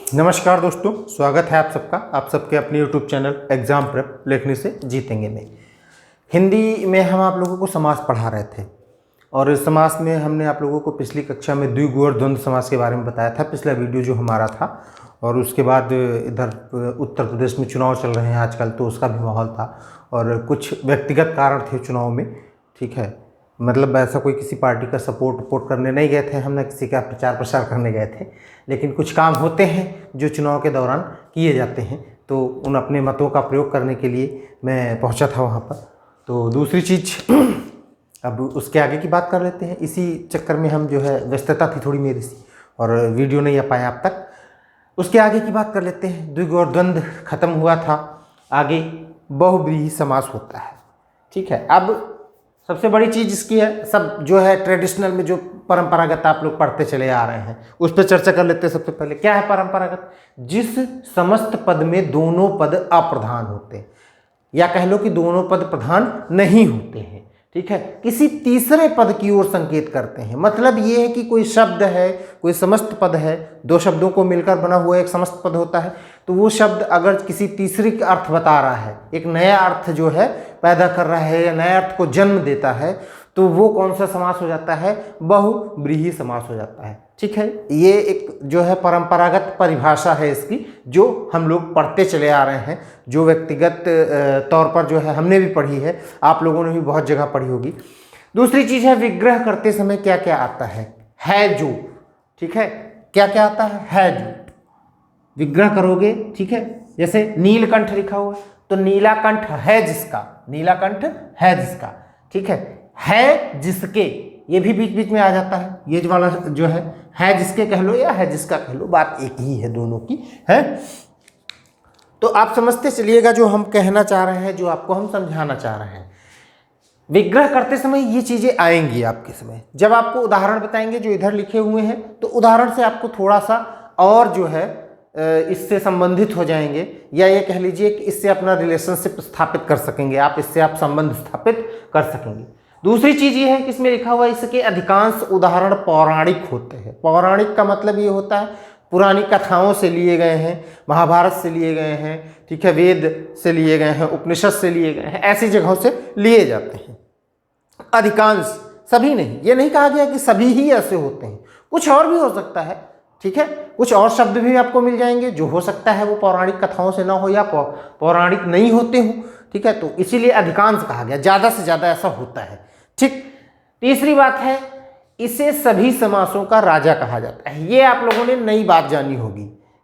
नमस्कार दोस्तों, स्वागत है आप सबका। आप सबके अपने YouTube चैनल एग्ज़ाम प्रेप लिखने से जीतेंगे में। हिंदी में हम आप लोगों को समास पढ़ा रहे थे और इस समास में हमने आप लोगों को पिछली कक्षा में द्विगु और द्वंद्व समास के बारे में बताया था, पिछला वीडियो जो हमारा था। और उसके बाद इधर उत्तर प्रदेश में चुनाव चल रहे हैं आजकल, तो उसका भी माहौल था और कुछ व्यक्तिगत कारण थे चुनाव में। ठीक है, मतलब ऐसा कोई किसी पार्टी का सपोर्ट करने नहीं गए थे, हम ना किसी का प्रचार प्रसार करने गए थे, लेकिन कुछ काम होते हैं जो चुनाव के दौरान किए जाते हैं, तो उन अपने मतों का प्रयोग करने के लिए मैं पहुंचा था वहां पर। तो दूसरी चीज़ अब उसके आगे की बात कर लेते हैं। इसी चक्कर में हम जो है व्यस्तता थी थोड़ी मेरी सी और वीडियो नहीं आ पाया अब तक। उसके आगे की बात कर लेते हैं। द्विगु और द्वंद्व खत्म हुआ था, आगे बहुव्रीहि समास होता है। ठीक है, अब सबसे बड़ी चीज़ इसकी है, सब जो है ट्रेडिशनल में जो परंपरागत आप लोग पढ़ते चले आ रहे हैं उस पर चर्चा कर लेते हैं। सबसे पहले क्या है परंपरागत? जिस समस्त पद में दोनों पद अप्रधान होते हैं, या कह लो कि दोनों पद प्रधान नहीं होते हैं। ठीक है, किसी तीसरे पद की ओर संकेत करते हैं। मतलब ये है कि कोई शब्द है, कोई समस्त पद है, दो शब्दों को मिलकर बना हुआ एक समस्त पद होता है, तो वो शब्द अगर किसी तीसरे का अर्थ बता रहा है, एक नया अर्थ जो है पैदा कर रहा है या नए अर्थ को जन्म देता है, तो वो कौन सा समास हो जाता है? बहुव्रीहि समास हो जाता है। ठीक है, ये एक जो है परंपरागत परिभाषा है इसकी, जो हम लोग पढ़ते चले आ रहे हैं, जो व्यक्तिगत तौर पर जो है हमने भी पढ़ी है, आप लोगों ने भी बहुत जगह पढ़ी होगी। दूसरी चीज़ है, विग्रह करते समय क्या क्या आता है जो। ठीक है, क्या क्या आता है जो विग्रह करोगे। ठीक है, जैसे नीलकंठ लिखा हुआ है, तो नीलाकंठ है जिसका, नीलाकंठ है जिसका। ठीक है जिसके, ये भी बीच बीच में आ जाता है, ये वाला जो है जिसके कह लो या है जिसका कह लो, बात एक ही है दोनों की है। तो आप समझते चलिएगा जो हम कहना चाह रहे हैं, जो आपको हम समझाना चाह रहे हैं। विग्रह करते समय ये चीजें आएंगी आपके समय, जब आपको उदाहरण बताएंगे जो इधर लिखे हुए हैं, तो उदाहरण से आपको थोड़ा सा और जो है इससे संबंधित हो जाएंगे, या ये कह लीजिए कि इससे अपना रिलेशनशिप स्थापित कर सकेंगे आप, इससे आप संबंध स्थापित कर सकेंगे। दूसरी चीज ये है कि इसमें लिखा हुआ है इसके अधिकांश उदाहरण पौराणिक होते हैं। पौराणिक का मतलब ये होता है पुरानी कथाओं से लिए गए हैं, महाभारत से लिए गए हैं, ठीक है, वेद से लिए गए हैं, उपनिषद से लिए गए हैं, ऐसी जगहों से लिए जाते हैं। अधिकांश, सभी नहीं, ये नहीं कहा गया कि सभी ही ऐसे होते हैं, कुछ और भी हो सकता है। ठीक है, कुछ और शब्द भी आपको मिल जाएंगे जो हो सकता है वो पौराणिक कथाओं से ना हो या पौराणिक नहीं होते हो। ठीक है, तो इसीलिए अधिकांश कहा गया, ज्यादा से ज्यादा ऐसा होता है। ठीक, तीसरी बात है, इसे सभी समासों का राजा कहा जाता है। ये आप लोगों ने नई बात जानी होगी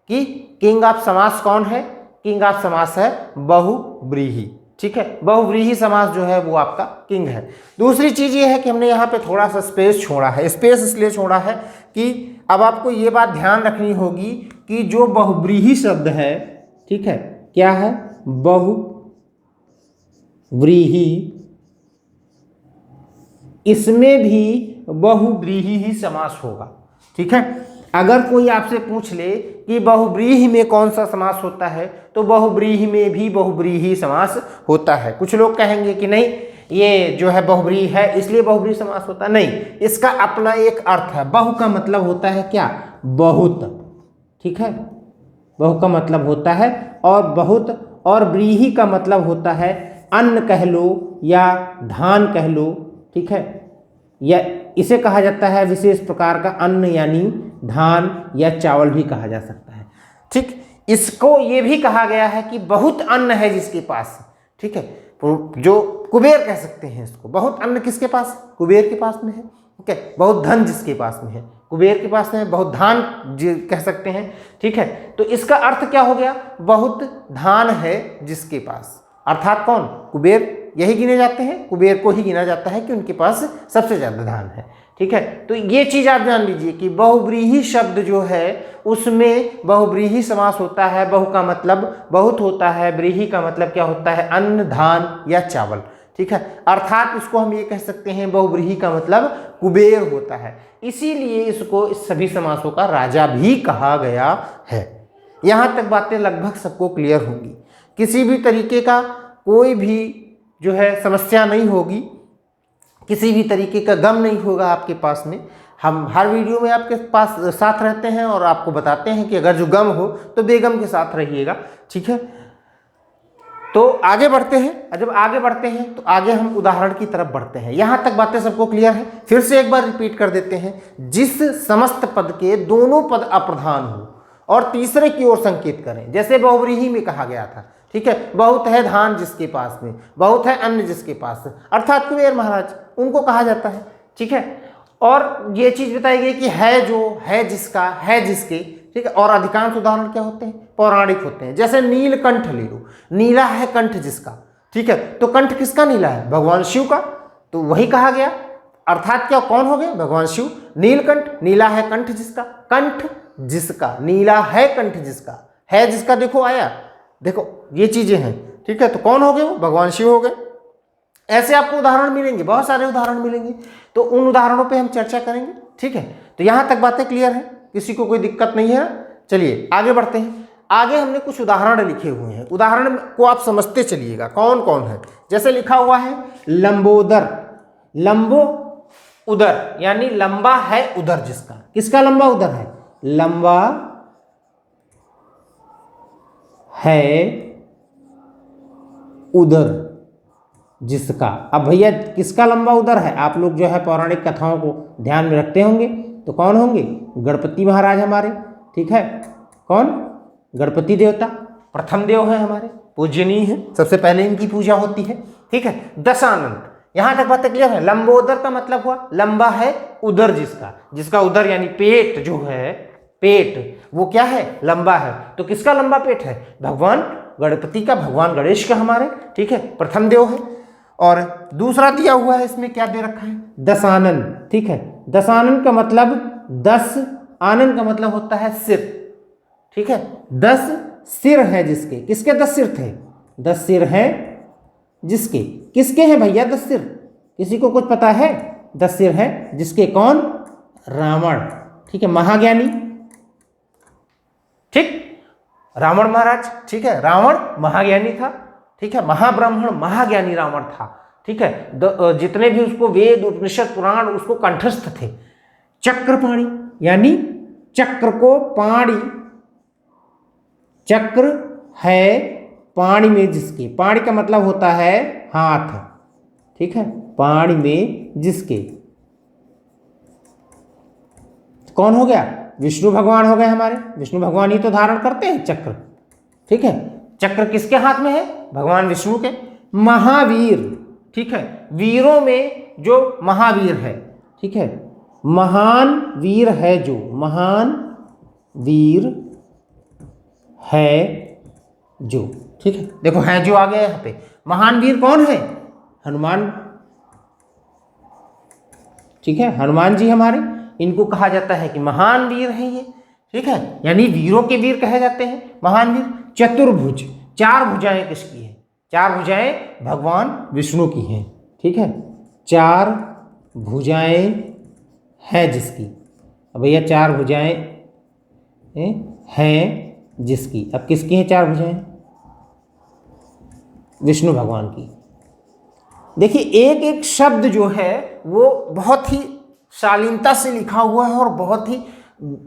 कि किंग ऑफ समास कौन है? किंग ऑफ समास है बहुव्रीहि। ठीक है, बहुव्रीहि समास जो है वो आपका किंग है। दूसरी चीज ये है कि हमने यहाँ पे थोड़ा सा स्पेस छोड़ा है। स्पेस इसलिए छोड़ा है कि अब आपको ये बात ध्यान रखनी होगी कि जो बहुव्रीहि शब्द है, ठीक है, क्या है? बहुव्रीहि, इसमें भी बहुव्रीहि ही समास होगा। ठीक है, अगर कोई आपसे पूछ ले कि बहुव्रीहि में कौन सा समास होता है, तो बहुव्रीहि में भी बहुव्रीहि समास होता है। कुछ लोग कहेंगे कि नहीं, ये जो है बहुव्रीहि है इसलिए बहुव्रीहि समास होता है। नहीं, इसका अपना एक अर्थ है। बहु का मतलब होता है क्या? बहुत। ठीक है, बहु का मतलब होता है और बहुत, और व्रीहि का मतलब होता है अन्न कह लो या धान कह लो। ठीक है, या इसे कहा जाता है विशेष प्रकार का अन्न, यानी धान या चावल भी कहा जा सकता है। ठीक, इसको ये भी कहा गया है कि बहुत अन्न है जिसके पास। ठीक है, जो कुबेर कह सकते हैं इसको। बहुत अन्न किसके पास? कुबेर के पास में है। ठीक है, बहुत धन जिसके पास में है, कुबेर के पास में है। बहुत धान कह सकते हैं। ठीक है, तो इसका अर्थ क्या हो गया? बहुत धान है जिसके पास, अर्थात कौन? कुबेर। यही गिने जाते हैं, कुबेर को ही गिना जाता है कि उनके पास सबसे ज्यादा धान है। ठीक है, तो ये चीज आप जान लीजिए कि बहुव्रीहि शब्द जो है उसमें बहुव्रीहि समास होता है। बहु का मतलब बहुत होता है, व्रीहि का मतलब क्या होता है? अन्न, धान या चावल। ठीक है, अर्थात इसको हम ये कह सकते हैं बहुव्रीहि का मतलब कुबेर होता है, इसीलिए इसको इस सभी समासों का राजा भी कहा गया है। यहां तक बातें लगभग सबको क्लियर होंगी, किसी भी तरीके का कोई भी जो है समस्या नहीं होगी, किसी भी तरीके का गम नहीं होगा आपके पास में। हम हर वीडियो में आपके पास साथ रहते हैं और आपको बताते हैं कि अगर जो गम हो तो बेगम के साथ रहिएगा, ठीक है। तो आगे बढ़ते हैं। जब आगे बढ़ते हैं तो आगे हम उदाहरण की तरफ बढ़ते हैं। यहाँ तक बातें सबको क्लियर है? फिर से एक बार रिपीट कर देते हैं। जिस समस्त पद के दोनों पद अप्रधान हो और तीसरे की ओर संकेत करें, जैसे बहुव्रीहि में कहा गया था, ठीक है, बहुत है धान जिसके पास में, बहुत है अन्न जिसके पास, अर्थात कुबेर महाराज, उनको कहा जाता है, ठीक है। और ये चीज बताई गई कि है जो, है जिसका, है जिसके, ठीक है। और अधिकांश उदाहरण क्या होते हैं? पौराणिक होते हैं। जैसे नीलकंठ ले लो, नीला है कंठ जिसका, ठीक है। तो कंठ किसका नीला है? भगवान शिव का। तो वही कहा गया, अर्थात क्या, कौन हो गए? भगवान शिव। नीलकंठ, नीला है कंठ जिसका, कंठ जिसका, नीला है कंठ जिसका, है जिसका, देखो आया, देखो ये चीजें हैं, ठीक है। तो कौन हो गए? वो भगवान शिव हो गए। ऐसे आपको उदाहरण मिलेंगे, बहुत सारे उदाहरण मिलेंगे, तो उन उदाहरणों पे हम चर्चा करेंगे, ठीक है। तो यहां तक बातें क्लियर है? किसी को कोई दिक्कत नहीं है? चलिए आगे बढ़ते हैं। आगे हमने कुछ उदाहरण लिखे हुए हैं, उदाहरण को आप समझते चलिएगा कौन कौन है। जैसे लिखा हुआ है लंबोदर, लंबो उदर, यानी लंबा है उदर जिसका। किसका लंबा उदर है? लंबा है उदर जिसका। अब भैया किसका लंबा उदर है? आप लोग जो है पौराणिक कथाओं को ध्यान में रखते होंगे, तो कौन होंगे? गणपति महाराज हमारे, ठीक है। कौन? गणपति देवता प्रथम देव है हमारे, पूजनीय है, सबसे पहले इनकी पूजा होती है, ठीक है। दशानन, यहां तक बात क्लियर है? लंबोदर का मतलब हुआ लंबा है उदर जिसका, जिसका उदर यानी पेट जो है, पेट वो क्या है? लंबा है। तो किसका लंबा पेट है? भगवान गणपति का, भगवान गणेश का हमारे, ठीक है, प्रथम देव है। और दूसरा दिया हुआ है, इसमें क्या दे रखा है? दशानन, ठीक है। दशानन का मतलब 10, आनन का मतलब होता है सिर, ठीक है। 10 सिर है जिसके। किसके 10 सिर थे? 10 सिर हैं जिसके। किसके हैं भैया 10 सिर? किसी को कुछ पता है? 10 सिर हैं जिसके। कौन? रावण, ठीक है, महाज्ञानी, ठीक, रावण महाराज, ठीक है। रावण महाज्ञानी था, ठीक है, महाब्राह्मण महाज्ञानी रावण था, ठीक है। जितने भी उसको वेद उपनिषद पुराण उसको कंठस्थ थे। चक्रपाणी, यानी चक्र को पाणी, चक्र है पाणी में जिसके। पाणी का मतलब होता है हाथ, ठीक है, पाणी में जिसके। कौन हो गया? विष्णु भगवान हो गए हमारे। विष्णु भगवान ही तो धारण करते हैं चक्र, ठीक है। चक्र किसके हाथ में है? भगवान विष्णु के। महावीर, ठीक है, वीरों में जो महावीर है, ठीक है, महान वीर है जो, महान वीर है जो, ठीक है। देखो है जो आ गया यहाँ पे। महान वीर कौन है? हनुमान, ठीक है, हनुमान जी हमारे। इनको कहा जाता है कि महान वीर है ये, ठीक है, यानी वीरों के वीर कहे जाते हैं महान वीर। चतुर्भुज, 4 भुजाएं किसकी हैं? 4 भुजाएं भगवान विष्णु की हैं, ठीक है। 4 भुजाएं हैं जिसकी। अब भैया 4 भुजाएं हैं जिसकी। अब किसकी हैं 4 भुजाएं? विष्णु भगवान की। देखिए एक एक शब्द जो है वो बहुत ही शालीनता से लिखा हुआ है और बहुत ही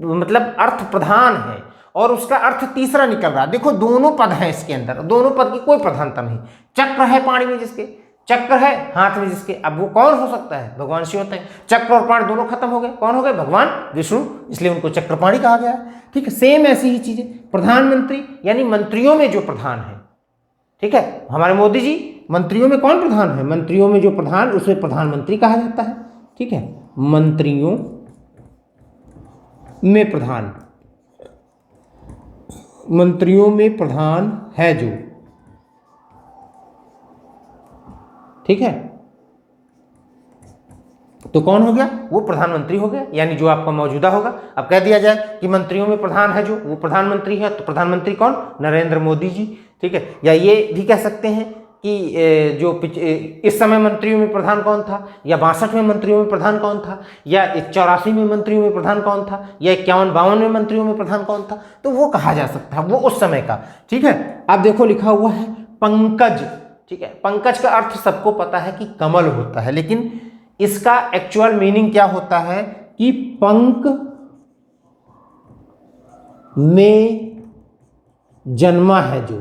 मतलब अर्थ प्रधान है, और उसका अर्थ तीसरा निकल रहा है। देखो दोनों पद हैं इसके अंदर, दोनों पद की कोई प्रधानता नहीं। चक्र है पाणी में जिसके, चक्र है हाथ में जिसके। अब वो कौन हो सकता है? भगवान शिव होते हैं। चक्र और पाणी दोनों खत्म हो गए, कौन हो गए? भगवान विष्णु, इसलिए उनको चक्रपाणी कहा गया है, ठीक है। सेम ऐसी ही चीजें प्रधानमंत्री, यानी मंत्रियों में जो प्रधान है, ठीक है, हमारे मोदी जी मंत्रियों में कौन प्रधान है? मंत्रियों में जो प्रधान, उसे प्रधानमंत्री कहा जाता है, ठीक है। मंत्रियों में प्रधान, मंत्रियों में प्रधान है जो, ठीक है, तो कौन हो गया? वो प्रधानमंत्री हो गया, यानी जो आपका मौजूदा होगा। अब कह दिया जाए कि मंत्रियों में प्रधान है जो, वो प्रधानमंत्री है, तो प्रधानमंत्री कौन? नरेंद्र मोदी जी, ठीक है। या ये भी कह सकते हैं कि जो इस समय मंत्रियों में प्रधान कौन था, या 62वें मंत्रियों में प्रधान कौन था, या 84 में मंत्रियों में प्रधान कौन था, या 51-52 में मंत्रियों में प्रधान कौन था, तो वो कहा जा सकता है, वो उस समय का, ठीक है। अब देखो लिखा हुआ है पंकज, ठीक है। पंकज का अर्थ सबको पता है कि कमल होता है, लेकिन इसका एक्चुअल मीनिंग क्या होता है? कि पंख में जन्मा है जो,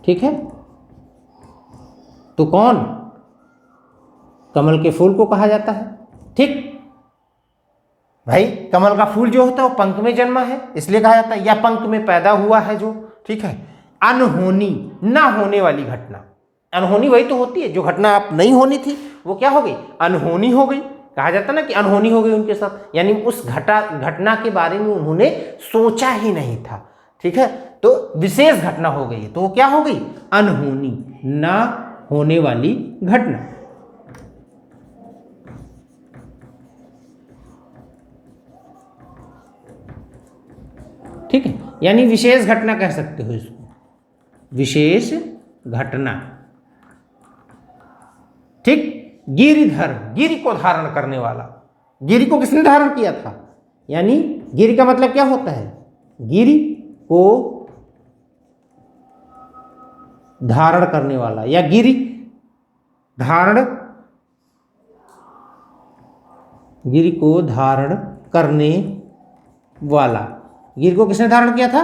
ठीक है, तो कौन, कमल के फूल को कहा जाता है। ठीक भाई, कमल का फूल जो होता है वो पंख में जन्मा है इसलिए कहा जाता है, या पंख में पैदा हुआ है जो, ठीक है। अनहोनी, ना होने वाली घटना, अनहोनी वही तो होती है जो घटना आप नहीं होनी थी वो क्या हो गई, अनहोनी हो गई। कहा जाता है ना कि अनहोनी हो गई उनके साथ, यानी उस घटना के बारे में उन्होंने सोचा ही नहीं था, ठीक है, तो विशेष घटना हो गई, तो वो क्या हो गई, अनहोनी, ना होने वाली घटना। ठीक है, यानी विशेष घटना कह सकते हो इसको, विशेष घटना। ठीक, गिरिधर, गिरि को धारण करने वाला, गिरि को किसने धारण किया था, यानी गिरि का मतलब क्या होता है, गिरि को धारण करने वाला, या गिरि धारण, गिरि को धारण करने वाला। गिरि को किसने धारण किया था,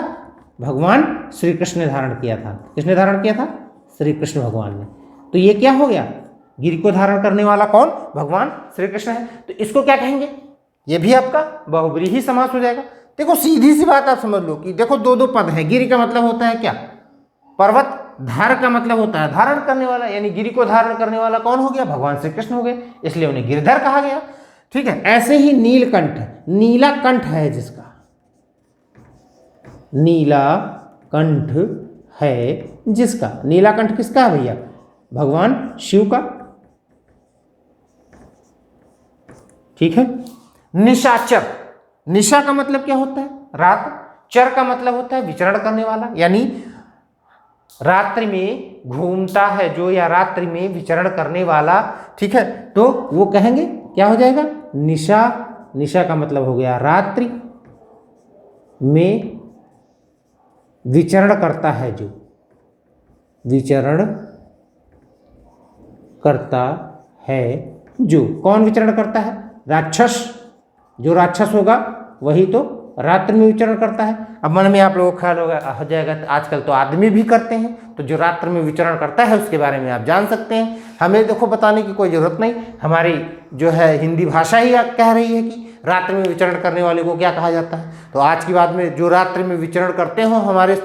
भगवान श्री कृष्ण ने धारण किया था। किसने धारण किया था, श्री कृष्ण भगवान ने। तो ये क्या हो गया, गिरि को धारण करने वाला कौन, भगवान श्री कृष्ण है। तो इसको क्या कहेंगे, ये भी आपका बहुब्रीहि समास हो जाएगा। देखो सीधी सी बात आप समझ लो कि देखो दो दो पद है, गिरि का मतलब होता है क्या, पर्वत, धार का मतलब होता है धारण करने वाला, यानी गिरि को धारण करने वाला कौन हो गया, भगवान श्री कृष्ण हो गए, इसलिए उन्हें गिरधर कहा गया। ठीक है, ऐसे ही नीलकंठ, नीला कंठ है जिसका, नीला कंठ है जिसका, नीला कंठ किसका है भैया, भगवान शिव का। ठीक है, निशाचर, निशा का मतलब क्या होता है, रात, चर का मतलब होता है विचरण करने वाला, यानी रात्रि में घूमता है जो, या रात्रि में विचरण करने वाला। ठीक है, तो वो कहेंगे क्या हो जाएगा, निशा, निशा का मतलब हो गया रात्रि में विचरण करता है जो, विचरण करता है जो, कौन विचरण करता है, राक्षस, जो राक्षस होगा वही तो रात्रि में विचरण करता है। अब मन में आप लोगों को ख्याल होगा हो जाएगा, तो आजकल तो आदमी भी करते हैं, तो जो रात्रि में विचरण करता है उसके बारे में आप जान सकते हैं, हमें देखो बताने की कोई ज़रूरत नहीं, हमारी जो है हिंदी भाषा ही कह रही है कि रात्रि में विचरण करने वाले को क्या कहा जाता है। तो आज की बात में जो रात्रि में विचरण करते हो हमारे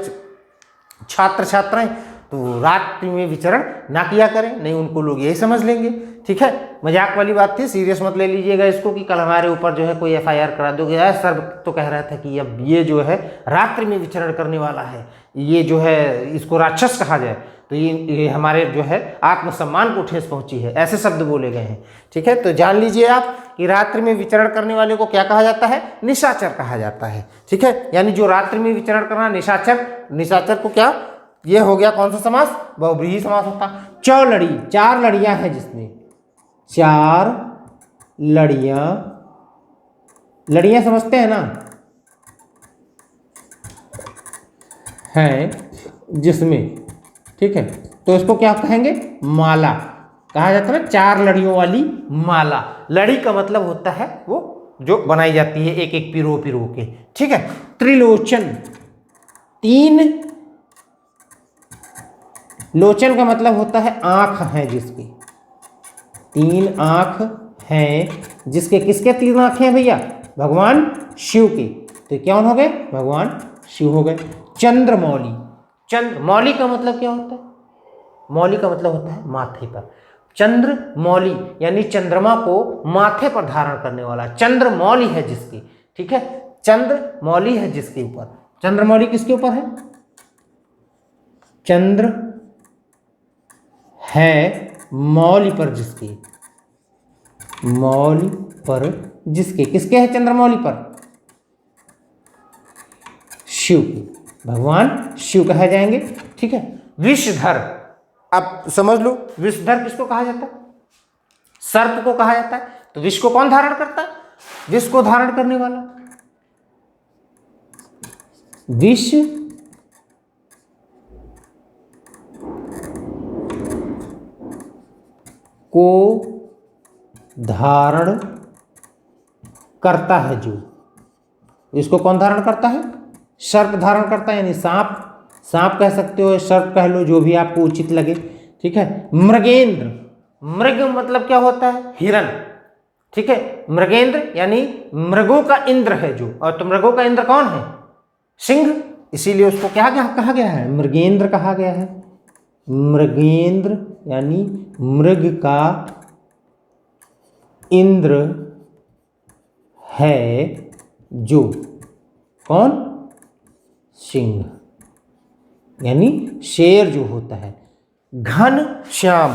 छात्र छात्राएं, तो रात्रि में विचरण ना किया करें, नहीं उनको लोग यही समझ लेंगे। ठीक है, मजाक वाली बात थी, सीरियस मत ले लीजिएगा इसको कि कल हमारे ऊपर जो है कोई FIR करा दोगे। यार सर तो कह रहा था कि अब ये जो है रात्रि में विचरण करने वाला है, ये जो है इसको राक्षस कहा जाए, तो ये हमारे जो है आत्मसम्मान को ठेस पहुंची है, ऐसे शब्द बोले गए हैं। ठीक है, तो जान लीजिए आप कि रात्रि में विचरण करने वाले को क्या कहा जाता है, निशाचर कहा जाता है। ठीक है, यानी जो रात्रि में विचरण करना, निशाचर, निशाचर को क्या, ये हो गया कौन सा समास, बहुब्रीहि समास होता। चौलड़ी, चार लड़ियां हैं जिसमें, चार लड़ियां, लड़ियां समझते हैं ना, हैं जिसमें। ठीक है, तो इसको क्या कहेंगे, माला कहा जाता है ना, चार लड़ियों वाली माला। लड़ी का मतलब होता है वो जो बनाई जाती है एक एक पिरो पिरो के। ठीक है, त्रिलोचन, तीन, लोचन का मतलब होता है आंख है जिसकी, तीन आंख हैं जिसके, किसके तीन आंखें हैं भैया, भगवान शिव के, तो कौन हो गए, भगवान शिव हो गए। चंद्रमौली, चंद्र, मौली का मतलब क्या होता है, मौली का मतलब होता है माथे पर, चंद्र मौली यानी चंद्रमा को माथे पर धारण करने वाला, चंद्रमौली है जिसकी। ठीक है, चंद्र मौली है जिसके ऊपर, चंद्रमौली किसके ऊपर है, चंद्र है मौली पर जिसके, मौली पर जिसके, किसके है चंद्रमौली पर, शिव के, भगवान शिव कहे जाएंगे। ठीक है, विषधर, अब समझ लो विषधर किसको कहा जाता है, सर्प को कहा जाता है। तो विष को कौन धारण करता है, विष को धारण करने वाला, विष को धारण करता है जो, इसको कौन धारण करता है? सर्प धारण करता है, यानी सांप, सांप कह सकते हो, सर्प कह लो, जो भी आपको उचित लगे, ठीक है। मृगेंद्र, मृग मतलब क्या होता है? हिरण, ठीक है। मृगेंद्र यानी मृगों का इंद्र है जो, और तो मृगों का इंद्र कौन है? सिंह, इसीलिए उसको क्या कहा गया है? मृगेंद्र कहा गया है। मृगेंद्र यानी मृग का इंद्र है जो, कौन? सिंह, यानी शेर जो होता है। घन श्याम,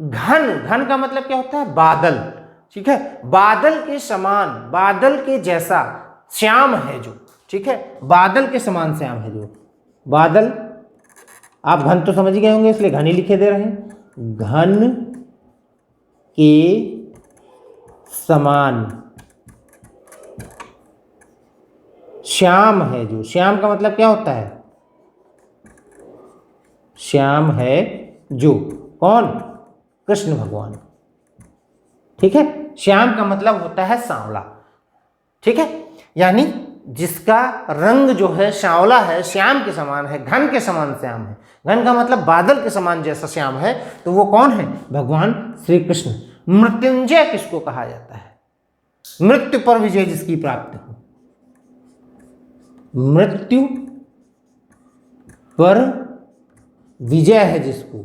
घन, घन का मतलब क्या होता है? बादल, ठीक है। बादल के समान, बादल के जैसा श्याम है जो, ठीक है। बादल के समान श्याम है जो, बादल, आप घन तो समझ गए होंगे इसलिए घन ही लिखे दे रहे हैं। घन के समान श्याम है जो, श्याम का मतलब क्या होता है? श्याम है जो, कौन? कृष्ण भगवान, ठीक है। श्याम का मतलब होता है सांवला, ठीक है। यानी जिसका रंग जो है सांवला है, श्याम के समान है, घन के समान श्याम है। घन का मतलब बादल के समान जैसा श्याम है, तो वो कौन है? भगवान श्री कृष्ण। मृत्युंजय किसको कहा जाता है? मृत्यु पर विजय जिसकी प्राप्ति हो, मृत्यु पर विजय है जिसको,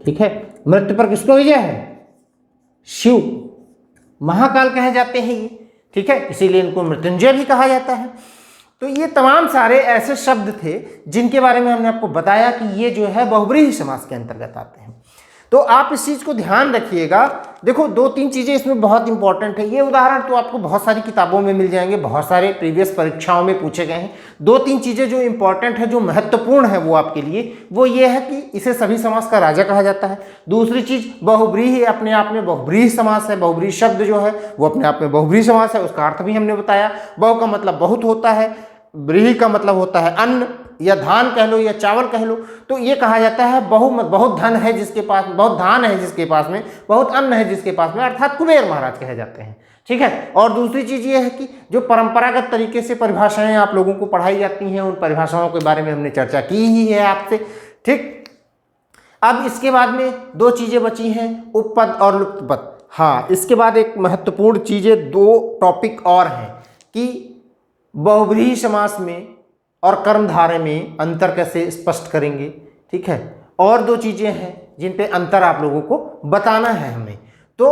ठीक है। मृत्यु पर किसको विजय है? शिव, महाकाल कहे जाते हैं ये, ठीक है, इसीलिए इनको मृत्युंजय भी कहा जाता है। तो ये तमाम सारे ऐसे शब्द थे जिनके बारे में हमने आपको बताया कि ये जो है बहुब्रीहि समास के अंतर्गत आते हैं। तो आप इस चीज़ को ध्यान रखिएगा। देखो, दो तीन चीज़ें इसमें बहुत इंपॉर्टेंट है। ये उदाहरण तो आपको बहुत सारी किताबों में मिल जाएंगे, बहुत सारे प्रीवियस परीक्षाओं में पूछे गए हैं। दो तीन चीज़ें जो इंपॉर्टेंट है, जो महत्वपूर्ण है वो आपके लिए, वो ये है कि इसे सभी समास का राजा कहा जाता है। दूसरी चीज़, बहुब्रीहि अपने आप में बहुब्रीहि समास है। बहुब्रीहि शब्द जो है वो अपने आप में बहुब्रीहि समास है, उसका अर्थ भी हमने बताया। बहु का मतलब बहुत होता है, ब्रीहि का मतलब होता है अन्न या धान कह लो या चावल कह लो। तो ये कहा जाता है बहुत धन है जिसके पास, बहुत धान है जिसके पास में, बहुत अन्न है जिसके पास में, अर्थात कुबेर महाराज कहे जाते हैं, ठीक है। और दूसरी चीज़ ये है कि जो परंपरागत तरीके से परिभाषाएं आप लोगों को पढ़ाई जाती हैं, उन परिभाषाओं के बारे में हमने चर्चा की ही है आपसे, ठीक। अब इसके बाद में दो चीज़ें बची हैं, उपपद और लुप्त पद। हाँ, इसके बाद एक महत्वपूर्ण चीज़ें, दो टॉपिक और हैं कि बहुब्रीहि समास में और कर्मधारय में अंतर कैसे स्पष्ट करेंगे, ठीक है। और दो चीज़ें हैं जिन पे अंतर आप लोगों को बताना है हमें। तो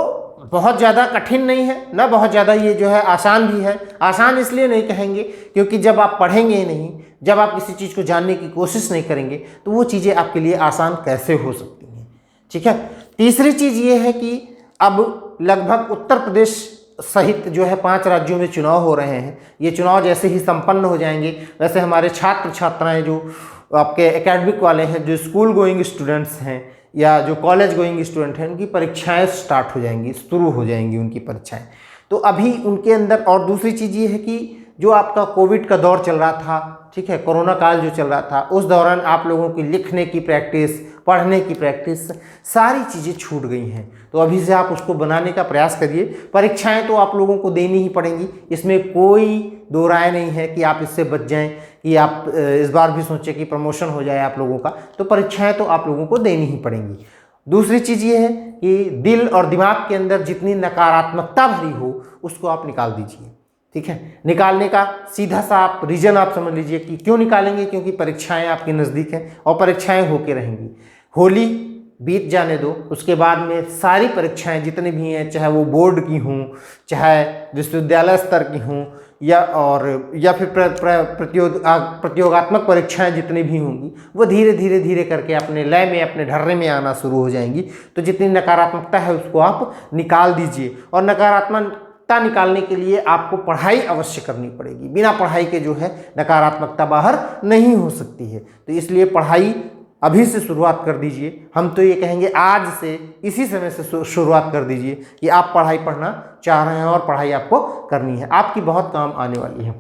बहुत ज़्यादा कठिन नहीं है ना, बहुत ज़्यादा ये जो है आसान भी है। आसान इसलिए नहीं कहेंगे क्योंकि जब आप पढ़ेंगे नहीं, जब आप किसी चीज़ को जानने की कोशिश नहीं करेंगे, तो वो चीज़ें आपके लिए आसान कैसे हो सकती हैं, ठीक है। तीसरी चीज़ ये है कि अब लगभग उत्तर प्रदेश सहित जो है 5 राज्यों में चुनाव हो रहे हैं। ये चुनाव जैसे ही संपन्न हो जाएंगे, वैसे हमारे छात्र छात्राएं जो आपके एकेडमिक वाले हैं, जो स्कूल गोइंग स्टूडेंट्स हैं या जो कॉलेज गोइंग स्टूडेंट हैं, उनकी परीक्षाएं स्टार्ट हो जाएंगी, शुरू हो जाएंगी उनकी परीक्षाएं। तो अभी उनके अंदर, और दूसरी चीज़ ये है कि जो आपका कोविड का दौर चल रहा था, ठीक है, कोरोना काल जो चल रहा था, उस दौरान आप लोगों की लिखने की प्रैक्टिस, पढ़ने की प्रैक्टिस, सारी चीज़ें छूट गई हैं। तो अभी से आप उसको बनाने का प्रयास करिए। परीक्षाएं तो आप लोगों को देनी ही पड़ेंगी, इसमें कोई दो राय नहीं है कि आप इससे बच जाएं, कि आप इस बार भी सोचें कि प्रमोशन हो जाए आप लोगों का। तो परीक्षाएं तो आप लोगों को देनी ही पड़ेंगी। दूसरी चीज़ ये है कि दिल और दिमाग के अंदर जितनी नकारात्मकता भरी हो, उसको आप निकाल दीजिए, ठीक है। निकालने का सीधा सा आप रीज़न आप समझ लीजिए कि क्यों निकालेंगे, क्योंकि परीक्षाएं आपके नज़दीक हैं और परीक्षाएं होके रहेंगी। होली बीत जाने दो, उसके बाद में सारी परीक्षाएं जितनी भी हैं, चाहे वो बोर्ड की हों, चाहे विश्वविद्यालय स्तर की हों, या फिर प्रतियोगात्मक परीक्षाएं जितनी भी होंगी, वो धीरे धीरे करके अपने लय में, अपने ढर्रे में आना शुरू हो जाएंगी। तो जितनी नकारात्मकता है उसको आप निकाल दीजिए। और नकारात्मकता निकालने के लिए आपको पढ़ाई अवश्य करनी पड़ेगी। बिना पढ़ाई के जो है नकारात्मकता बाहर नहीं हो सकती है। तो इसलिए पढ़ाई अभी से शुरुआत कर दीजिए। हम तो ये कहेंगे आज से, इसी समय से शुरुआत कर दीजिए कि आप पढ़ाई पढ़ना चाह रहे हैं और पढ़ाई आपको करनी है, आपकी बहुत काम आने वाली है।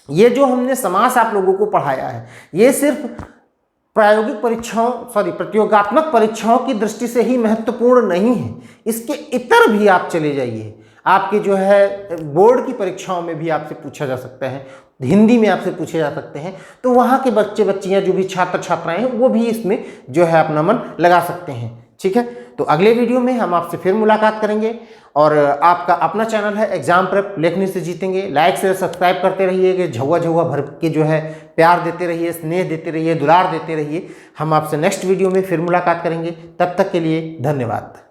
ये जो हमने समास आप लोगों को पढ़ाया है, ये सिर्फ प्रायोगिक परीक्षाओं प्रतियोगात्मक परीक्षाओं की दृष्टि से ही महत्वपूर्ण नहीं है, इसके इतर भी आप चले जाइए, आपके जो है बोर्ड की परीक्षाओं में भी आपसे पूछा जा सकता है, हिंदी में आपसे पूछे जा सकते हैं, तो वहाँ के बच्चे बच्चियाँ जो भी छात्र छात्राएं हैं वो भी इसमें जो है अपना मन लगा सकते हैं। ठीक है, तो अगले वीडियो में हम आपसे फिर मुलाकात करेंगे। और आपका अपना चैनल है एग्जाम प्रेप लेखनी से जीतेंगे, लाइक शेयर सब्सक्राइब करते रहिए, झुआ झुआ भर के जो है प्यार देते रहिए, स्नेह देते रहिए, दुलार देते रहिए। हम आपसे नेक्स्ट वीडियो में फिर मुलाकात करेंगे, तब तक के लिए धन्यवाद।